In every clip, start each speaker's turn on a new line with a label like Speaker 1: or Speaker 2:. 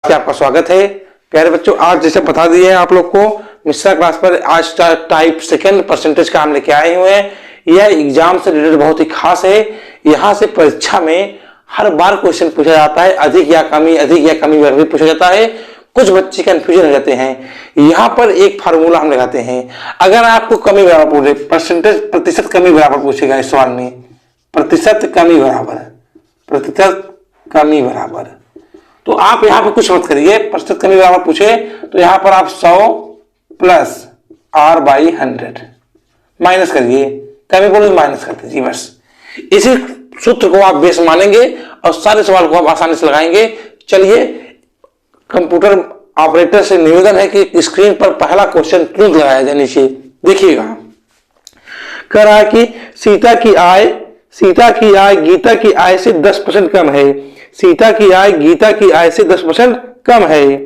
Speaker 1: के आपका स्वागत है। प्यारे बच्चों, आज जैसे बता दिए हैं आप लोग को मिश्रा क्लास पर आज टाइप सेकंड परसेंटेज का हम लेके आए हुए हैं। यह एग्जाम से रिलेटेड बहुत ही खास है। यहाँ से परीक्षा में हर बार क्वेश्चन पूछा जाता है, अधिक या कमी भी पूछा जाता है। कुछ बच्चे कंफ्यूजन हो जाते हैं। यहाँ पर एक फार्मूला हम लगाते हैं। अगर आपको कमी बराबर पूछे, परसेंटेज प्रतिशत कमी बराबर पूछेगा इस सवाल में, प्रतिशत कमी बराबर, तो आप यहाँ पर कुछ मत करिए। प्रतिशत कमी बराबर पूछे तो यहाँ पर आप 100 प्लस R/100 माइनस करिए, कमी बोले माइनस कर दीजिए। बस इसी सूत्र को आप बेस मानेंगे और सारे सवाल को आप आसानी से लगाएंगे। चलिए, कंप्यूटर ऑपरेटर से निवेदन है कि स्क्रीन पर पहला क्वेश्चन तुरंत लगाया जाए। नीचे देखिएगा, कह रहा है कि सीता की आय गीता की आय से 10% कम है। सीता की आय गीता की आय से 10% कम है।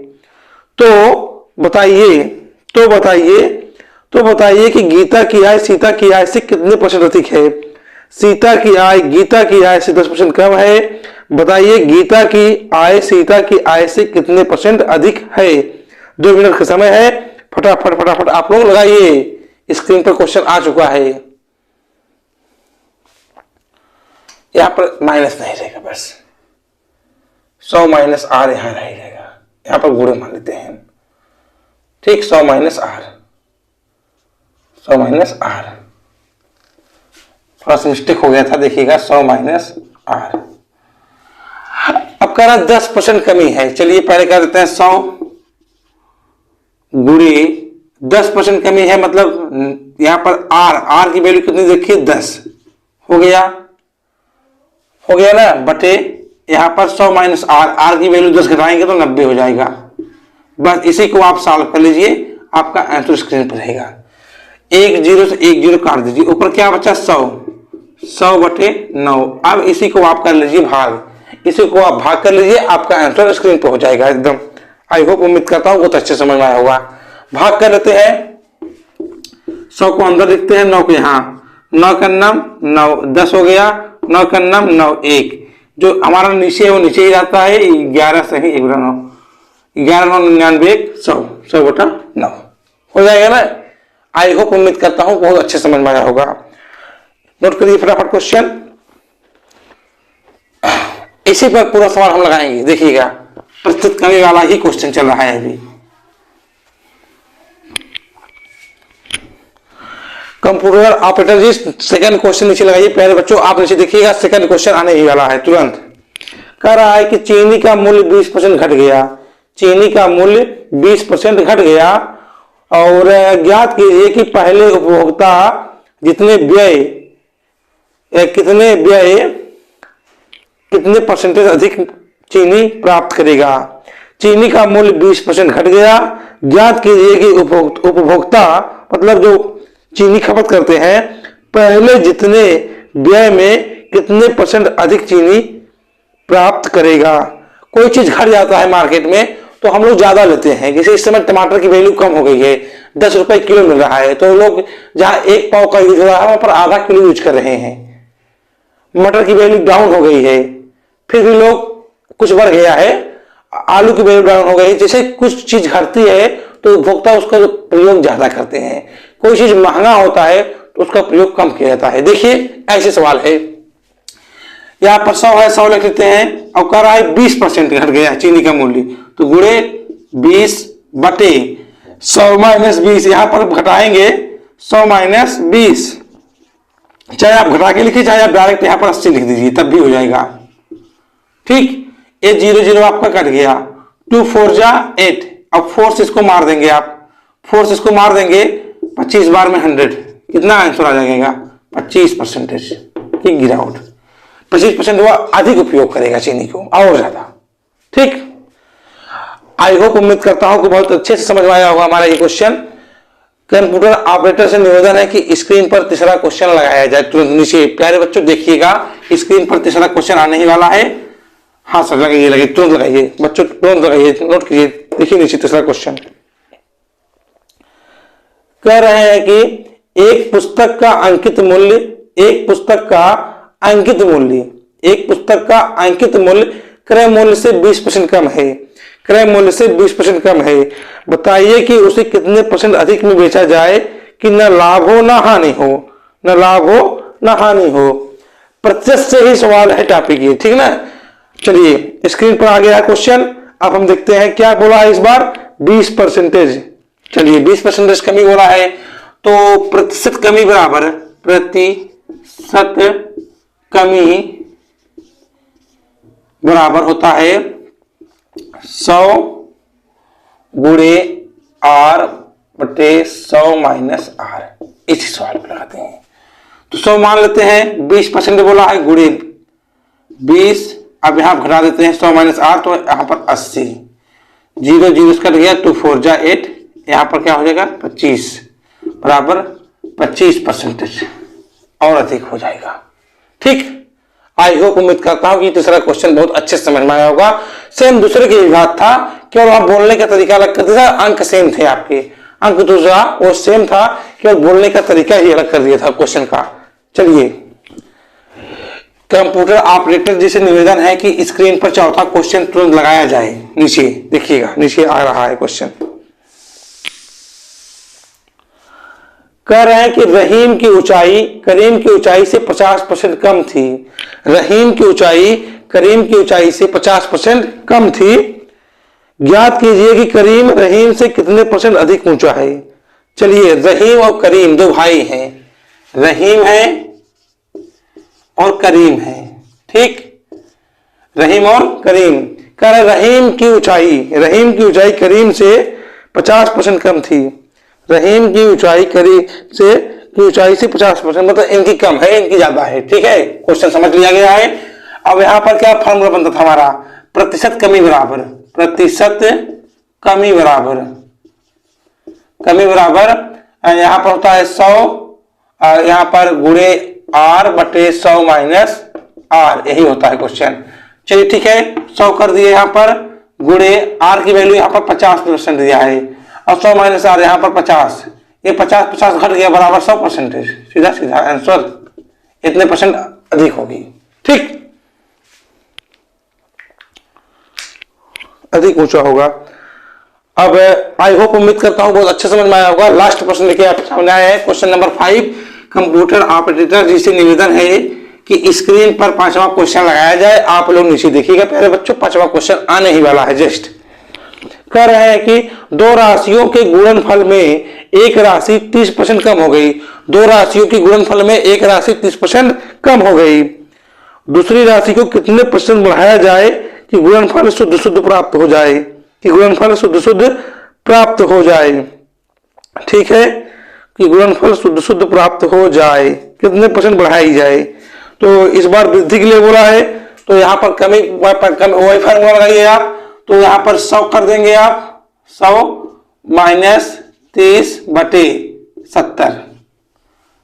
Speaker 1: तो बताइए कि गीता की आय सीता की आय से कितने परसेंट अधिक है। सीता की आय गीता की आय से 10% कम है। बताइए गीता की आय सीता की आय से कितने परसेंट अधिक है। 2 मिनट का समय है, फटाफट आप लोग लगाइए। स्क्रीन पर क्वेश्चन आ चुका है। यहां पर माइनस नहीं रहेगा, बस 100 माइनस R यहां रह जाएगा। यहां पर गुणे मान लेते हैं, ठीक। 100 माइनस R थोड़ा सा मिस्टेक हो गया था, देखिएगा 100 माइनस R। अब कह रहा 10% कमी है। चलिए पहले कर देते हैं 100 गुणे 10% कमी है, मतलब यहां पर R की वैल्यू कितनी देखिए 10 हो गया ना, बटे यहां पर 100 माइनस R की वैल्यू 10 घटाएंगे तो 90 हो जाएगा। बस इसी को आप सॉल्व कर लीजिए, आपका आंसर स्क्रीन पर रहेगा। 1 0 से 1 0 काट दीजिए, ऊपर क्या बचा 100 बटे 9। अब इसी को आप कर लीजिए भाग कर लीजिए, आपका आंसर स्क्रीन पर हो जाएगा एकदम। आई होप, उम्मीद करता हूं बहुत अच्छे समझ में आया होगा। भाग कर लेते हैं, 100 को अंदर लिखते हैं, 9 को यहाँ, 9 का नाम 9, 10 हो गया, 9 का नाम 9, 1 जो हमारा नीचे है वो नीचे ही रहता है। 11 से ही 9, 11 9 99 100 बटा 9 हो जाएगा ना। आई होप, उम्मीद करता हूं बहुत अच्छे समझ में आया होगा। नोट करिए फटाफट क्वेश्चन, इसी पर पूरा सवाल हम लगाएंगे। देखिएगा, प्रतिशत कमी वाला ही क्वेश्चन चल रहा है अभी। कंप्यूटर ऑपरेटर जी, सेकंड क्वेश्चन नीचे लगाइए। प्यारे बच्चों, आप नीचे देखिएगा, सेकंड क्वेश्चन आने ही वाला है तुरंत। कह रहा है कि चीनी का मूल्य 20% घट गया। चीनी का मूल्य 20% घट गया और ज्ञात कीजिए कि पहले उपभोक्ता कितने परसेंटेज अधिक चीनी प्राप्त करेगा। चीनी का मूल्य 20% घट गया। ज्ञात कीजिए कि उपभोक्ता मतलब जो चीनी खपत करते हैं, पहले जितने व्यय में कितने परसेंट अधिक चीनी प्राप्त करेगा। कोई चीज घट जाता है मार्केट में तो हम लोग ज्यादा लेते हैं। जैसे इस समय टमाटर की वैल्यू कम हो गई है, 10 रुपए किलो मिल रहा है, तो लोग जहां 1 पाव का यूज हो रहा है वहां पर आधा किलो यूज कर रहे हैं। मटर की वैल्यू डाउन हो गई है, फिर भी लोग कुछ बढ़ गया है। आलू की वैल्यू डाउन हो गई। जैसे कुछ चीज घटती है तो उपभोक्ता उसका प्रयोग ज्यादा करते हैं। कोई चीज महंगा होता है तो उसका प्रयोग कम किया जाता है। देखिए ऐसे सवाल है, यहाँ पर 100 है, 100 लिख लेते हैं और कह रहा है 20% घट गया चीनी का मूल्य, तो गुणे 20 बटे 100 माइनस 20। यहां पर घटाएंगे 100 माइनस 20, चाहे आप घटा के लिखिए चाहे आप डायरेक्ट यहां पर 80 लिख दीजिए, तब भी हो जाएगा, ठीक। ये 0 0 आपका कट गया, 2 4 जा 8। अब 4 से इसको मार देंगे, आप 4 से इसको मार देंगे, 25 बार में 100, कितना आंसर आ जाएगा 25% की गिरावट। 25% वो अधिक उपयोग करेगा चीनी को और ज्यादा, ठीक। आई होप, उम्मीद करता हूं कि बहुत अच्छे से समझ में आया होगा हमारा ये क्वेश्चन। कंप्यूटर ऑपरेटर से निवेदन है कि स्क्रीन पर तीसरा क्वेश्चन लगाया जाए तुरंत नीचे। प्यारे बच्चों देखिएगा, स्क्रीन पर तीसरा क्वेश्चन आने ही वाला है। हाँ सर, लगाइए तुरंत लगाइए बच्चों, तुरंत लगाइए, नोट कीजिए। देखिए नीचे तीसरा क्वेश्चन कह रहे हैं कि एक पुस्तक का अंकित मूल्य क्रय मूल्य से 20% कम है। क्रय मूल्य से 20% कम है। बताइए कि उसे कितने परसेंट अधिक में बेचा जाए कि न लाभ हो न हानि हो, न लाभ हो न हानि हो। प्रतिशत से ही सवाल है टॉपिक ये, ठीक ना। चलिए स्क्रीन पर आ गया क्वेश्चन। अब हम देखते हैं क्या बोला है इस बार, 20%। चलिए 20% कमी बोला है, तो प्रतिशत कमी बराबर प्रतिशत कमी बराबर होता है 100 गुणे R बटे 100 माइनस R। इसी सवाल को लगाते हैं, तो 100 मान लेते हैं, 20% बोला है गुणे 20, अब यहां घटा देते हैं 100 माइनस R, तो यहां पर 80, 0 0 कट गया, 2 4 जा 8, यहां पर क्या हो जाएगा 25 बराबर 25% और अधिक हो जाएगा। ठीक, आई होप उम्मीद करता हूं कि तीसरा क्वेश्चन बहुत अच्छे से समझ में आया होगा। सेम दूसरे के विभाग था, केवल आप बोलने का तरीका अलग कर दिया, अंक सेम थे, आपके अंक दूसरा वो सेम था, केवल बोलने का तरीका ही अलग कर दिया था क्वेश्चन का। चलिए कंप्यूटर ऑपरेटर जी से निवेदन है कि स्क्रीन पर चौथा क्वेश्चन तुरंत लगाया जाए। नीचे देखिएगा, नीचे आ रहा है क्वेश्चन। कह रहे हैं कि रहीम की ऊंचाई करीम की ऊंचाई से 50% कम थी। रहीम की ऊंचाई करीम की ऊंचाई से 50% कम थी। ज्ञात कीजिए कि करीम रहीम से कितने परसेंट अधिक ऊंचा है। चलिए रहीम और करीम दो भाई हैं, रहीम है और करीम है। ठीक, रहीम और करीम। कह रहे रहीम की ऊंचाई करीम से 50% कम थी। रहीम की ऊंचाई करीम से की ऊंचाई से 50%, मतलब इनकी कम है, इनकी ज्यादा है। ठीक है, क्वेश्चन समझ लिया गया है। अब यहां पर क्या फॉर्मूला बनता था हमारा, प्रतिशत कमी बराबर यहां पर होता है 100, यहां पर गुणे R बटे 100 माइनस R, यही होता है क्वेश्चन। चलिए ठीक है, 100 कर दिए, यहां पर गुणे R की वैल्यू यहां पर 50% दिया है और 100 माइनस R यहां पर 50, ये 50 घट गया बराबर 100%। सीधा सीधा आंसर इतने परसेंट अधिक होगी। ठीक, अधिक ऊंचा होगा। अब आई होप उम्मीद करता हूं बहुत अच्छे समझ में आया होगा। लास्ट प्रश्न लेके आपके सामने आया है, क्वेश्चन नंबर 5। कंप्यूटर ऑपरेटर जी से निवेदन है कि स्क्रीन पर 5वां क्वेश्चन लगाया जाए। आप लोग नीचे देखिएगा प्यारे बच्चों, 5वां क्वेश्चन आने ही वाला है जस्ट। कह रहे हैं कि दो राशियों के गुणनफल में एक राशि 30% कम हो गई। दो राशियों के गुणनफल में एक राशि 30% कम हो गई। दूसरी राशि को कितने परसेंट बढ़ाया जाए कि गुणनफल शुद्ध शुद्ध प्राप्त हो जाए, कि गुणनफल शुद्ध शुद्ध प्राप्त हो जाए। ठीक है, कि गुणनफल शुद्ध शुद्ध प्राप्त हो जाए, कितने परसेंट बढ़ाई जाए। तो इस बार वृद्धि के लिए बोला है, तो यहाँ पर कमी वही फार्मूला लगाइए आप। तो यहाँ पर 100 कर देंगे आप, 100 माइनस 30 बटे 70।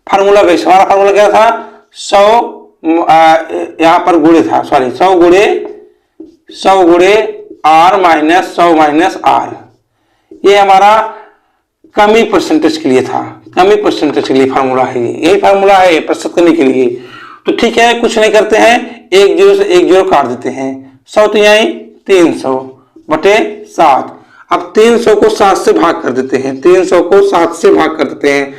Speaker 1: फार्मूला बेस, हमारा फार्मूला क्या था, 100 यहाँ पर गुणे था, सॉरी 100 गुणे R माइनस 100 माइनस R। ये हमारा कमी परसेंटेज के लिए था, कमी परसेंटेज के लिए फार्मूला है, यही फार्मूला है प्रतिशत कमी के लिए। तो ठीक है, कुछ नहीं करते हैं, एक जीरो से एक जीरो काट देते हैं। 100 तो यही 300 बटे 7। अब 300 को 7 से भाग कर देते हैं, 300 को 7 से भाग कर देते हैं।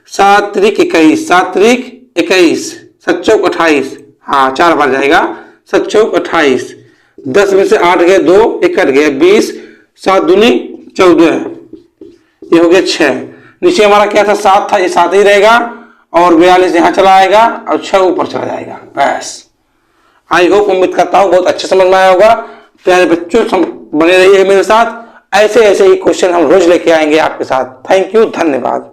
Speaker 1: 7 त्रिक 21, 7 त्रिक 21, 7 चौक 28, हाँ 4 बार जाएगा, 7 चौक 28। 10 में से 8 गए, 2 1 कट गया, 20, 7 दूनी 14, ये हो गया 6। नीचे हमारा क्या था, 7 था, ये 7 ही रहेगा और 42 यहाँ चला आएगा और 6 ऊपर चला जाएगा। बस, आई होप उम्मीद करता हूँ बहुत अच्छे समझ में आया होगा। प्यारे बच्चों बने रहिए मेरे साथ, ऐसे ऐसे ही क्वेश्चन हम रोज लेके आएंगे आपके साथ। थैंक यू, धन्यवाद।